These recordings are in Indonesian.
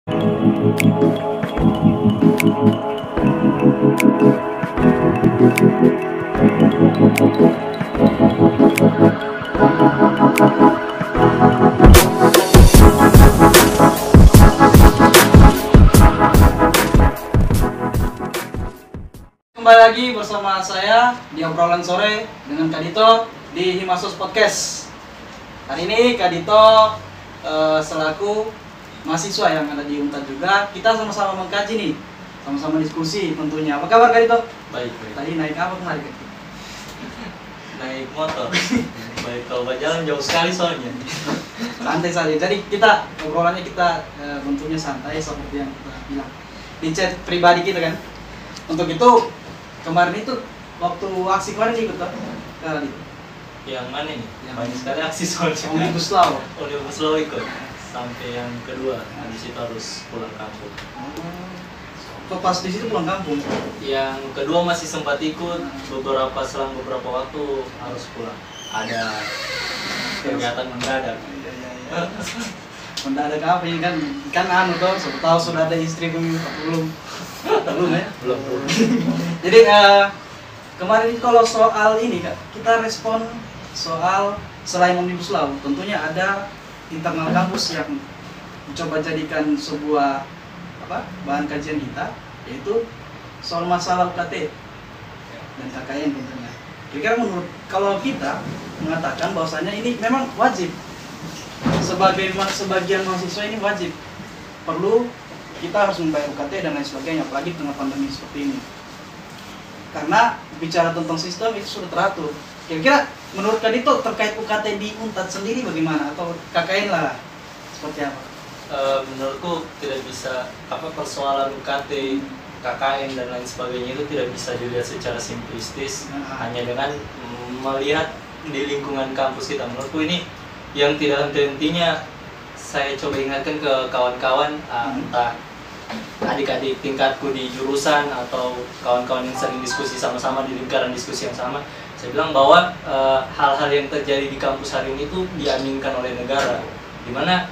Kembali lagi bersama saya di obrolan sore dengan Kak Dito di Himasus Podcast. Hari ini Kak Dito selaku mahasiswa yang ada di UNTAD juga, kita sama-sama mengkaji nih, sama-sama diskusi tentunya. Apa kabar Kak Dito? Baik. Tadi naik apa kemarin? Naik motor. Baik, kalau berjalan jauh sekali soalnya. Santai saja. Jadi kita obrolannya bentuknya santai seperti yang kita bilang di chat pribadi kita kan. Untuk itu kemarin itu waktu aksi kemarin ikut kan? Kali. Yang mana nih? Yang Banyak sekali aksi soalnya. Omnibus Law. Omnibus Law ikut. Sampai yang kedua, habis itu harus pulang kampung. Kok pas di situ pulang kampung? Yang kedua masih sempat ikut, selang beberapa waktu harus pulang. Ada kegiatan mendadak. Iya. Mendadak apa ini kan anu toh, siapa tahu sudah ada istri belum ya? Belum. Jadi kemarin kalau soal ini Kak, kita respon soal selain Omnibus Law, tentunya ada internal kampus yang mencoba jadikan sebuah bahan kajian kita, yaitu soal masalah UKT dan KKN tentunya. Kira-kira menurut kalau kita mengatakan bahwasanya ini memang wajib, sebagian mahasiswa ini wajib, perlu kita harus membayar UKT dan lain sebagainya, apalagi tengah pandemi seperti ini. Karena bicara tentang sistem itu sudah teratur. Kira-kira menurut Kak Dito terkait UKT di UNTAD sendiri bagaimana, atau KKN lah seperti apa? Menurutku tidak bisa persoalan UKT, KKN dan lain sebagainya itu tidak bisa dilihat secara simplistis hanya dengan melihat di lingkungan kampus kita. Menurutku ini yang tidak henti-hentinya saya coba ingatkan ke kawan-kawan, entah adik-adik tingkatku di jurusan atau kawan-kawan yang sering diskusi sama-sama di lingkaran diskusi yang sama. Saya bilang bahwa hal-hal yang terjadi di kampus hari ini itu diaminkan oleh negara, di mana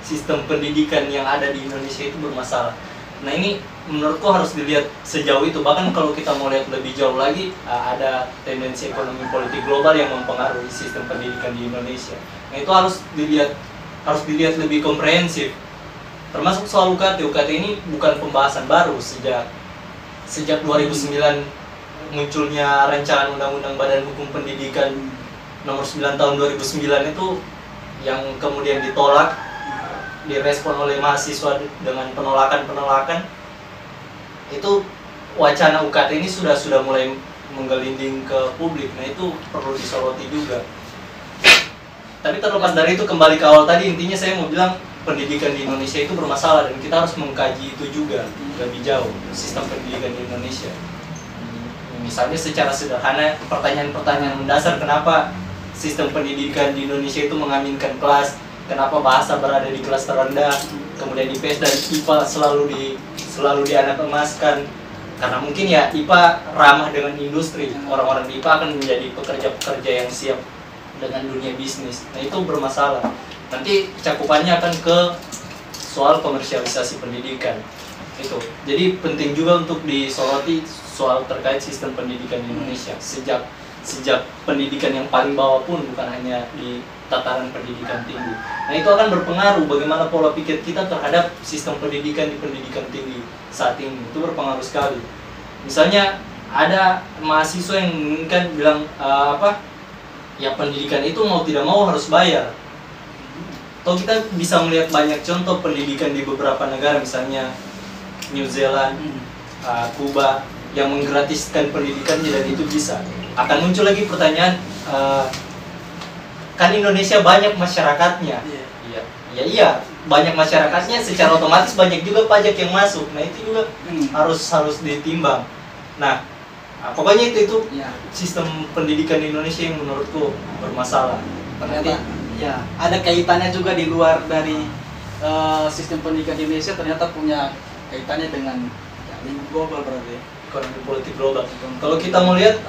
sistem pendidikan yang ada di Indonesia itu bermasalah. Nah ini menurutku harus dilihat sejauh itu. Bahkan kalau kita mau lihat lebih jauh lagi, ada tendensi ekonomi politik global yang mempengaruhi sistem pendidikan di Indonesia. Nah itu harus dilihat lebih komprehensif. Termasuk soal UKT. UKT ini bukan pembahasan baru sejak 2009 munculnya rancangan Undang-Undang Badan Hukum Pendidikan nomor 9 tahun 2009 itu yang kemudian ditolak, direspon oleh mahasiswa dengan penolakan. Itu wacana UKT ini sudah mulai menggelinding ke publik. Nah itu perlu disoroti juga. Tapi terlepas dari itu, kembali ke awal tadi, intinya saya mau bilang pendidikan di Indonesia itu bermasalah dan kita harus mengkaji itu juga lebih jauh, sistem pendidikan di Indonesia. Misalnya secara sederhana, pertanyaan-pertanyaan mendasar, kenapa sistem pendidikan di Indonesia itu mengaminkan kelas, kenapa bahasa berada di kelas terendah, kemudian IPS dan IPA selalu dianak emaskan, karena mungkin ya IPA ramah dengan industri, orang-orang di IPA akan menjadi pekerja-pekerja yang siap dengan dunia bisnis. Nah itu bermasalah. Nanti cakupannya akan ke soal komersialisasi pendidikan itu. Jadi penting juga untuk disoroti soal terkait sistem pendidikan di Indonesia sejak pendidikan yang paling bawah pun, bukan hanya di tataran pendidikan tinggi. Nah itu akan berpengaruh bagaimana pola pikir kita terhadap sistem pendidikan di pendidikan tinggi saat ini. Itu berpengaruh sekali. Misalnya ada mahasiswa yang menginginkan bilang ya pendidikan itu mau tidak mau harus bayar. Atau kita bisa melihat banyak contoh pendidikan di beberapa negara, misalnya New Zealand, Kuba, yang menggratiskan pendidikannya dan itu bisa. Akan muncul lagi pertanyaan, kan Indonesia banyak masyarakatnya. Iya, banyak masyarakatnya, secara otomatis banyak juga pajak yang masuk. Nah itu juga harus ditimbang. Nah pokoknya itu sistem pendidikan di Indonesia yang menurutku bermasalah. Ternyata ya ada kaitannya juga di luar dari sistem pendidikan di Indonesia, ternyata punya kaitannya dengan lingkup global berarti. Ekonomi politik global. Kalau kita mau lihat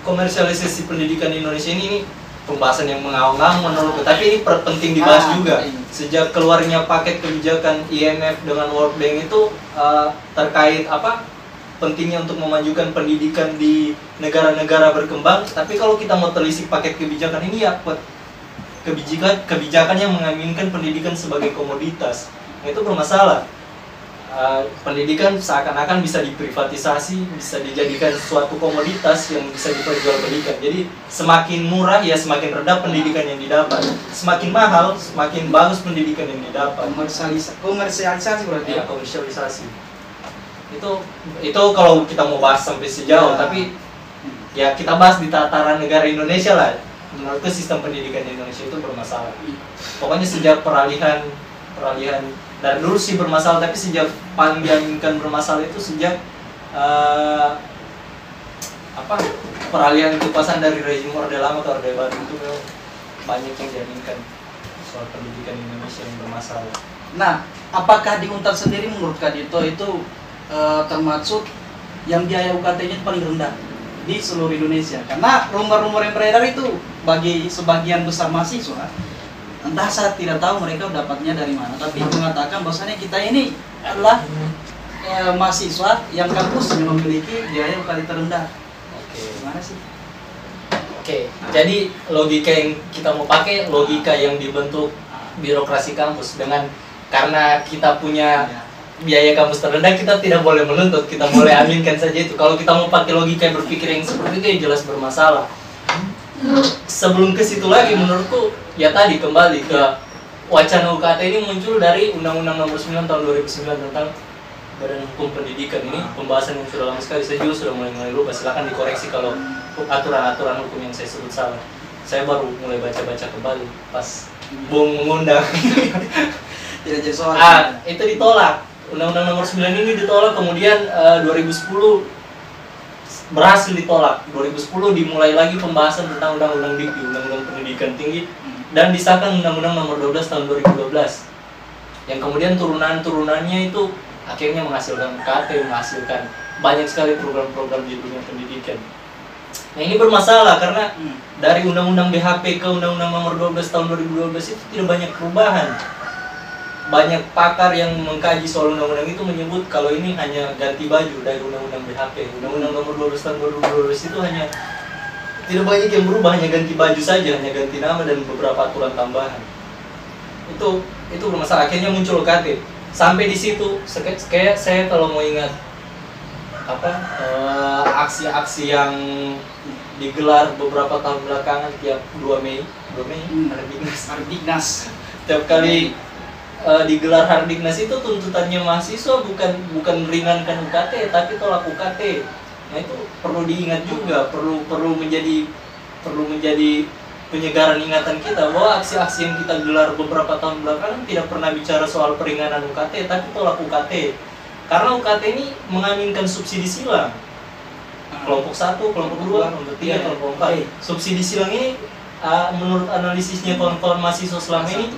komersialisasi pendidikan di Indonesia ini pembahasan yang mengawang-awang menurutku, tapi ini penting dibahas juga. Sejak keluarnya paket kebijakan IMF dengan World Bank itu terkait pentingnya untuk memajukan pendidikan di negara-negara berkembang. Tapi kalau kita mau telisik paket kebijakan ini ya kebijakan yang mengaminkan pendidikan sebagai komoditas, itu bermasalah. Pendidikan seakan-akan bisa diprivatisasi, bisa dijadikan suatu komoditas yang bisa diperjualbelikan. Jadi semakin murah ya semakin rendah pendidikan yang didapat, semakin mahal semakin bagus pendidikan yang didapat. Komersialisasi berarti ya, komersialisasi. Itu kalau kita mau bahas sampai sejauh, tapi ya kita bahas di tataran negara Indonesia lah. Menurutku sistem pendidikan di Indonesia itu bermasalah. Pokoknya sejak peralihan dari dulu sih bermasalah, tapi sejak paling diaminkan bermasalah itu sejak peralihan kekuasaan dari rezim Orde Lama ke Orde Baru itu banyak yang diaminkan soal pendidikan Indonesia yang bermasalah. Nah, apakah di Untar sendiri menurut Kak Dito itu termasuk yang biaya UKT-nya paling rendah di seluruh Indonesia? Karena rumor-rumor yang beredar itu bagi sebagian besar mahasiswa, entah saya tidak tahu mereka dapatnya dari mana, tapi mengatakan bahwasanya kita ini adalah mahasiswa yang kampusnya memiliki biaya UKT terendah. Gimana sih? Oke, jadi logika yang kita mau pakai logika yang dibentuk birokrasi kampus karena kita punya biaya kampus terendah, kita tidak boleh menuntut, kita boleh aminkan saja itu. Kalau kita mau pakai logika berpikir yang seperti itu ya jelas bermasalah. Sebelum ke situ lagi, menurutku ya tadi kembali ke wacana UKT ini muncul dari Undang-Undang Nomor 9 Tahun 2009 tentang Badan Hukum Pendidikan. Ini pembahasan yang sudah lama sekali, saya juga sudah mulai lupa, silakan dikoreksi kalau aturan-aturan hukum yang saya sebut salah. Saya baru mulai baca-baca kembali pas Bung mengundang. Tidak jadi soal. Itu ditolak. Undang-Undang Nomor 9 ini ditolak, kemudian 2010 berhasil ditolak. 2010 dimulai lagi pembahasan tentang Undang-Undang Dikti, Undang-Undang Pendidikan Tinggi, dan disahkan Undang-Undang Nomor 12 Tahun 2012. Yang kemudian turunan-turunannya itu akhirnya menghasilkan UKT, menghasilkan banyak sekali program-program di dunia pendidikan. Nah, ini bermasalah karena dari Undang-Undang BHP ke Undang-Undang Nomor 12 Tahun 2012 itu tidak banyak perubahan. Banyak pakar yang mengkaji soal undang-undang itu menyebut kalau ini hanya ganti baju dari undang-undang BHP. Undang-undang Nomor 12 Tahun 2012 itu hanya tidak banyak yang berubah, hanya ganti baju saja, hanya ganti nama dan beberapa aturan tambahan. Itu bermasalah. Akhirnya muncul UKT. Sampai di situ, kayak saya kalau mau ingat aksi-aksi yang digelar beberapa tahun belakangan tiap 2 Mei, Hardiknas. Tiap kali digelar Hardiknas itu tuntutannya mahasiswa bukan meringankan UKT tapi tolak UKT. Nah, itu perlu diingat juga, perlu menjadi penyegaran ingatan kita bahwa aksi-aksi yang kita gelar beberapa tahun belakangan tidak pernah bicara soal peringanan UKT tapi tolak UKT. Karena UKT ini mengaminkan subsidi silang. Kelompok 1, kelompok 2, kelompok 3, kelompok 4. Subsidi silang ini menurut analisisnya kawan-kawan mahasiswa selama ini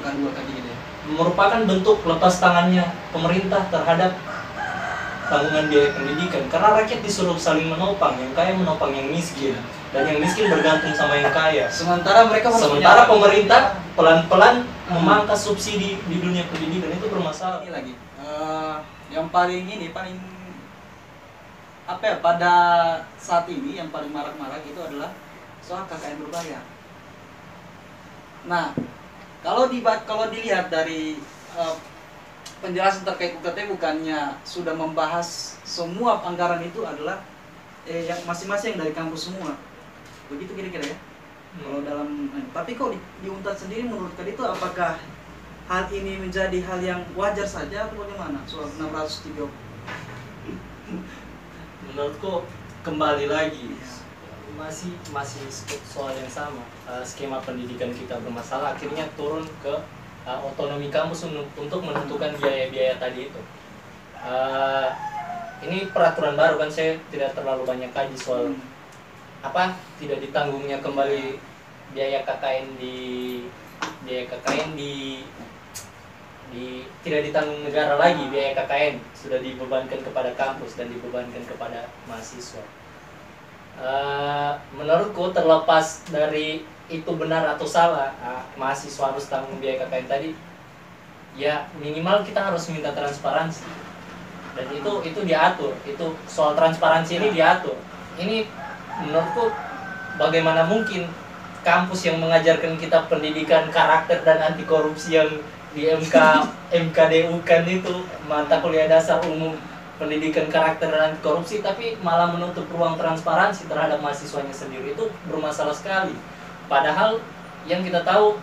merupakan bentuk lepas tangannya pemerintah terhadap tanggungan biaya pendidikan, karena rakyat disuruh saling menopang, yang kaya menopang yang miskin dan yang miskin bergantung sama yang kaya. Sementara pemerintah pelan-pelan memangkas subsidi di dunia pendidikan. Itu bermasalah. Ini lagi yang paling pada saat ini yang paling marak-marak itu adalah soal KKN berbayar. Nah, kalau dilihat dari penjelasan terkait UKT, bukannya sudah membahas semua anggaran itu adalah yang masing-masing dari kampus semua, begitu kira-kira ya. Kalau dalam tapi kok di Untar sendiri menurut kalian itu apakah hal ini menjadi hal yang wajar saja atau bagaimana soal 603? Menurutku kembali lagi masih soal yang sama. Skema pendidikan kita bermasalah, akhirnya turun ke otonomi kampus untuk menentukan biaya-biaya tadi itu. Ini peraturan baru kan, saya tidak terlalu banyak kaji soal tidak ditanggungnya kembali biaya KKN tidak ditanggung negara lagi. Biaya KKN sudah dibebankan kepada kampus dan dibebankan kepada mahasiswa. Menurutku terlepas dari itu benar atau salah, mahasiswa harus tanggung biaya KKN tadi, ya minimal kita harus minta transparansi, dan itu diatur, itu soal transparansi ini diatur. Ini menurutku bagaimana mungkin kampus yang mengajarkan kita pendidikan karakter dan anti korupsi yang di MKDU kan itu mata kuliah dasar umum pendidikan karakter dan anti korupsi, tapi malah menutup ruang transparansi terhadap mahasiswanya sendiri, itu bermasalah sekali. Padahal yang kita tahu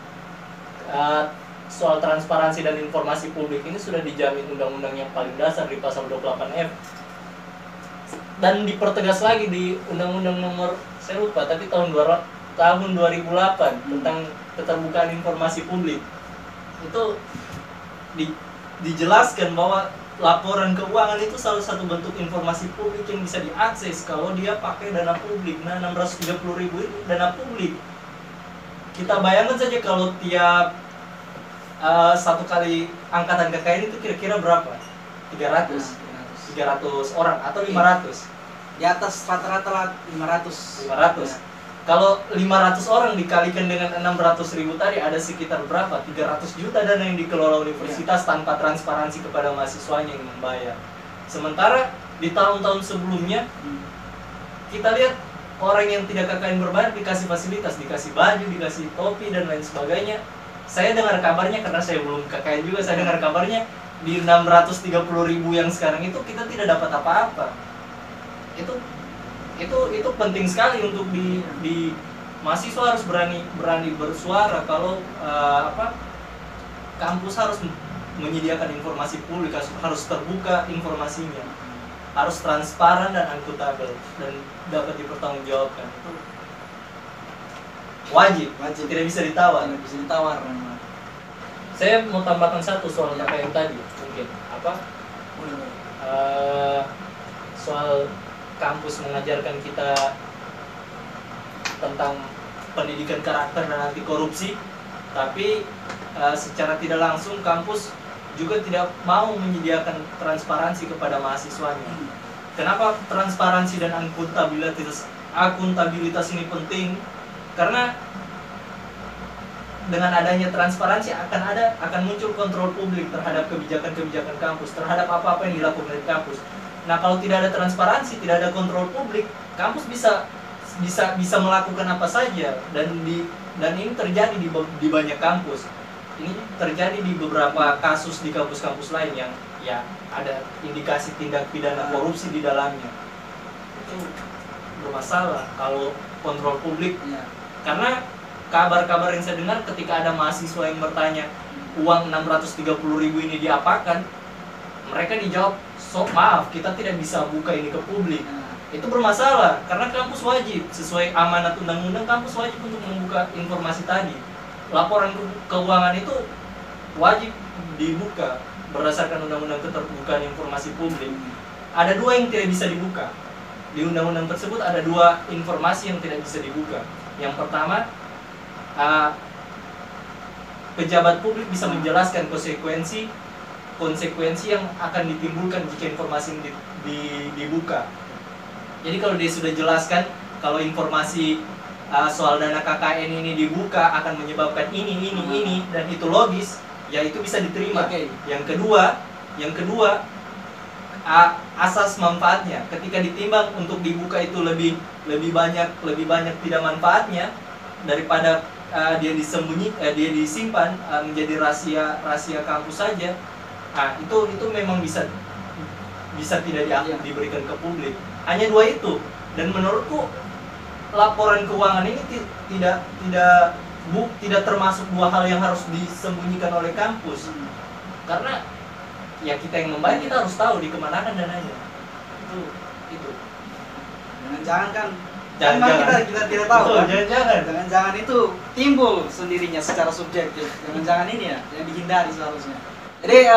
soal transparansi dan informasi publik ini sudah dijamin undang-undang yang paling dasar di pasal 28F, dan dipertegas lagi di undang-undang nomor, saya lupa tapi tahun 2008 tentang keterbukaan informasi publik. Itu dijelaskan bahwa laporan keuangan itu salah satu bentuk informasi publik yang bisa diakses kalau dia pakai dana publik. Nah, 630.000 itu dana publik. Kita bayangkan saja kalau tiap satu kali angkatan KKN itu kira-kira berapa? 300 orang atau 500? Di atas rata-rata 500. Ya. Kalau 500 orang dikalikan dengan 600.000 tadi, ada sekitar berapa? 300 juta dana yang dikelola universitas tanpa transparansi kepada mahasiswanya yang membayar. Sementara di tahun-tahun sebelumnya kita lihat orang yang tidak KKN berbayar dikasih fasilitas, dikasih baju, dikasih topi dan lain sebagainya. Saya dengar kabarnya, karena saya belum KKN juga, saya dengar kabarnya di 630.000 yang sekarang itu kita tidak dapat apa-apa. Itu penting sekali untuk di mahasiswa harus berani bersuara kalau kampus harus menyediakan informasi publik, harus terbuka informasinya, harus transparan dan akuntabel dan dapat dipertanggungjawabkan. Itu wajib, tidak bisa ditawar. Saya mau tambahkan satu soal KKN tadi, mungkin soal kampus mengajarkan kita tentang pendidikan karakter dan anti korupsi, tapi secara tidak langsung kampus juga tidak mau menyediakan transparansi kepada mahasiswanya. Kenapa transparansi dan akuntabilitas ini penting? Karena dengan adanya transparansi akan muncul kontrol publik terhadap kebijakan-kebijakan kampus, terhadap apa-apa yang dilakukan di kampus. Nah, kalau tidak ada transparansi, tidak ada kontrol publik, kampus bisa melakukan apa saja, dan ini terjadi di banyak kampus. Ini terjadi di beberapa kasus di kampus-kampus lain yang ya ada indikasi tindak pidana korupsi di dalamnya. Itu bermasalah kalau kontrol publik. Karena kabar-kabar yang saya dengar ketika ada mahasiswa yang bertanya uang 630.000 ini diapakan, mereka dijawab, maaf, kita tidak bisa buka ini ke publik. Itu bermasalah, karena kampus wajib, sesuai amanat undang-undang, kampus wajib untuk membuka informasi tadi. Laporan keuangan itu wajib dibuka berdasarkan undang-undang keterbukaan informasi publik. Ada dua yang tidak bisa dibuka. Di undang-undang tersebut ada dua informasi yang tidak bisa dibuka. Yang pertama, pejabat publik bisa menjelaskan konsekuensi yang akan ditimbulkan jika informasi dibuka. Jadi kalau dia sudah jelaskan kalau informasi soal dana KKN ini dibuka akan menyebabkan ini dan itu logis, ya itu bisa diterima. Yang kedua asas manfaatnya. Ketika ditimbang untuk dibuka itu lebih banyak tidak manfaatnya daripada dia disimpan menjadi rahasia kampus saja. Itu memang bisa tidak diberikan ke publik. Hanya dua itu, dan menurutku laporan keuangan ini tidak termasuk dua hal yang harus disembunyikan oleh kampus. Karena ya kita yang membayar, kita harus tahu dikemanakan dananya. Itu. Jangan kita tidak tahu. Jangan itu timbul sendirinya secara subjektif. Jangan ini ya, yang dihindari seharusnya. Jadi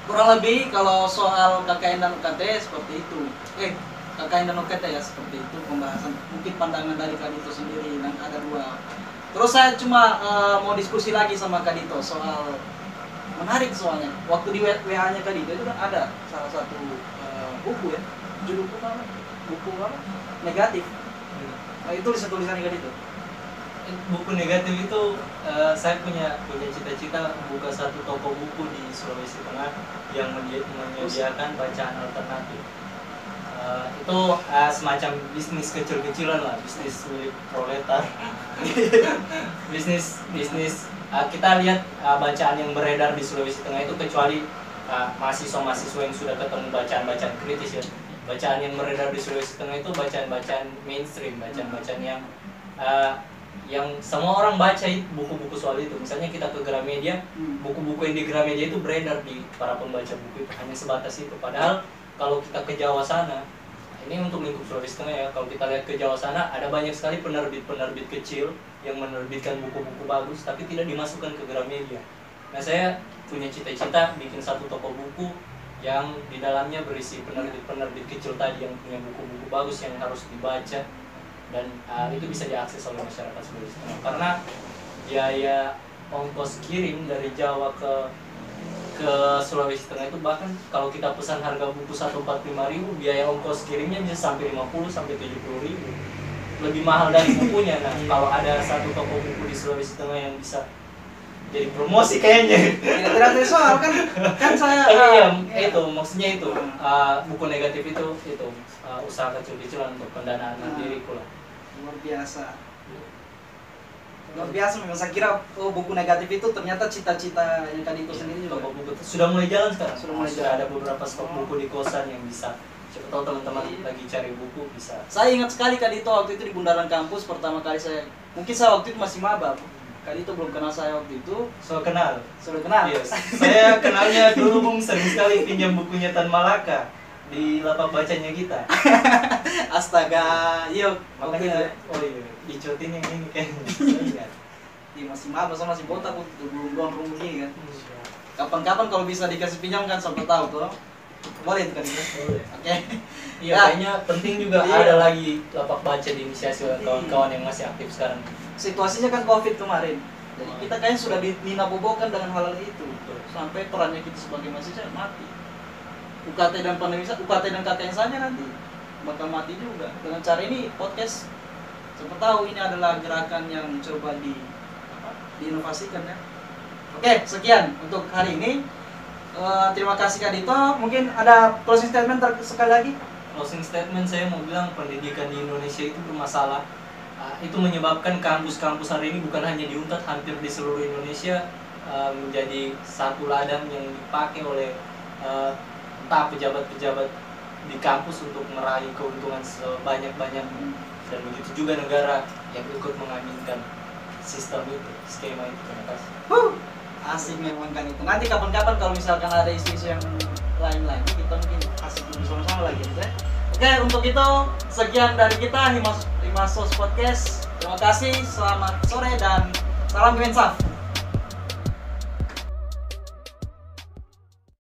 kurang lebih kalau soal KKN dan UKT seperti itu. KKN dan UKT ya seperti itu pembahasan. Mungkin pandangan dari Kadito sendiri, dan ada dua. Terus saya cuma mau diskusi lagi sama Kadito soal menarik soalnya. Waktu di WA-nya Kadito itu kan ada salah satu buku ya, judul buku apa? Negatif. Itu tulisannya Kadito. buku negatif itu saya punya cita-cita buka satu toko buku di Sulawesi Tengah yang menyediakan bacaan alternatif. Itu semacam bisnis kecil-kecilan lah, bisnis milik proletar. bisnis kita lihat bacaan yang beredar di Sulawesi Tengah itu, kecuali mahasiswa-mahasiswa yang sudah ketemu bacaan-bacaan kritis ya. Bacaan yang beredar di Sulawesi Tengah itu bacaan-bacaan mainstream, bacaan-bacaan yang semua orang baca buku-buku soal itu. Misalnya kita ke Gramedia, buku-buku yang di Gramedia itu beredar di para pembaca buku itu, hanya sebatas itu. Padahal kalau kita ke Jawa sana, ini untuk lingkup Sulawesi Tengah ya, kalau kita lihat ke Jawa sana ada banyak sekali penerbit-penerbit kecil yang menerbitkan buku-buku bagus tapi tidak dimasukkan ke Gramedia. Nah, saya punya cita-cita bikin satu toko buku yang di dalamnya berisi penerbit-penerbit kecil tadi yang punya buku-buku bagus yang harus dibaca, dan itu bisa diakses oleh masyarakat Sulawesi Tengah. Karena biaya ongkos kirim dari Jawa ke Sulawesi Tengah itu, bahkan kalau kita pesan harga buku 145.000, biaya ongkos kirimnya bisa sampai 50 sampai 70.000. Lebih mahal dari bukunya. Nah, kalau ada satu toko buku di Sulawesi Tengah yang bisa jadi promosi kayaknya. Tidak soal kan saya itu maksudnya itu buku negatif itu usaha kecil-kecilan untuk pendanaan diriku lah. Luar biasa memang. Saya kira buku negatif itu ternyata cita-cita yang tadi itu sendiri juga. Toko buku sudah mulai jalan sekarang. Sudah ada beberapa stok buku di kosan yang bisa, siapa tahu teman-teman lagi cari buku bisa. Saya ingat sekali Kadito waktu itu di bundaran kampus pertama kali saya waktu itu masih maba. Kadito belum kenal saya waktu itu. Sudah kenal. Yes. Saya kenalnya dulu Bung, sering sekali pinjam bukunya Tan Malaka di lapak bacanya kita. Astaga, yuk. Makanya dicotin yang ini kayaknya. Iya, masih maba, saya masih botak, belum gondrong begini kan. Kapan-kapan kalau bisa dikasih pinjam kan, siapa tahu tuh. Boleh itu kan? Boleh. Oke. Iya, kayaknya penting juga ada lagi lapak baca diinisiasi oleh kawan-kawan yang masih aktif sekarang. Situasinya kan COVID kemarin. Jadi kita kayaknya sudah dinabobokan dengan hal itu. Sampai perannya kita sebagai mahasiswa mati. UKT dan pandemi, UKT dan KKN saja nanti bakal mati juga. Dengan cara ini podcast, siapa tahu ini adalah gerakan yang coba diinovasikan ya. Oke, sekian untuk hari ini. Terima kasih Kadito. Mungkin ada closing statement sekali lagi. Closing statement saya mau bilang, pendidikan di Indonesia itu bermasalah. Itu menyebabkan kampus-kampus hari ini bukan hanya di Unpad, hampir di seluruh Indonesia menjadi satu ladang yang dipakai oleh entah pejabat-pejabat di kampus untuk meraih keuntungan sebanyak-banyak, dan begitu juga negara yang ikut mengaminkan sistem itu, skema itu. Terima kasih. Asik memang kan itu. Nanti kapan-kapan kalau misalkan ada isu-isu yang lain-lain, kita mungkin asik bersama-sama lagi ya. Oke, untuk itu sekian dari kita Himasos Podcast. Terima kasih, selamat sore dan salam Gemensaf.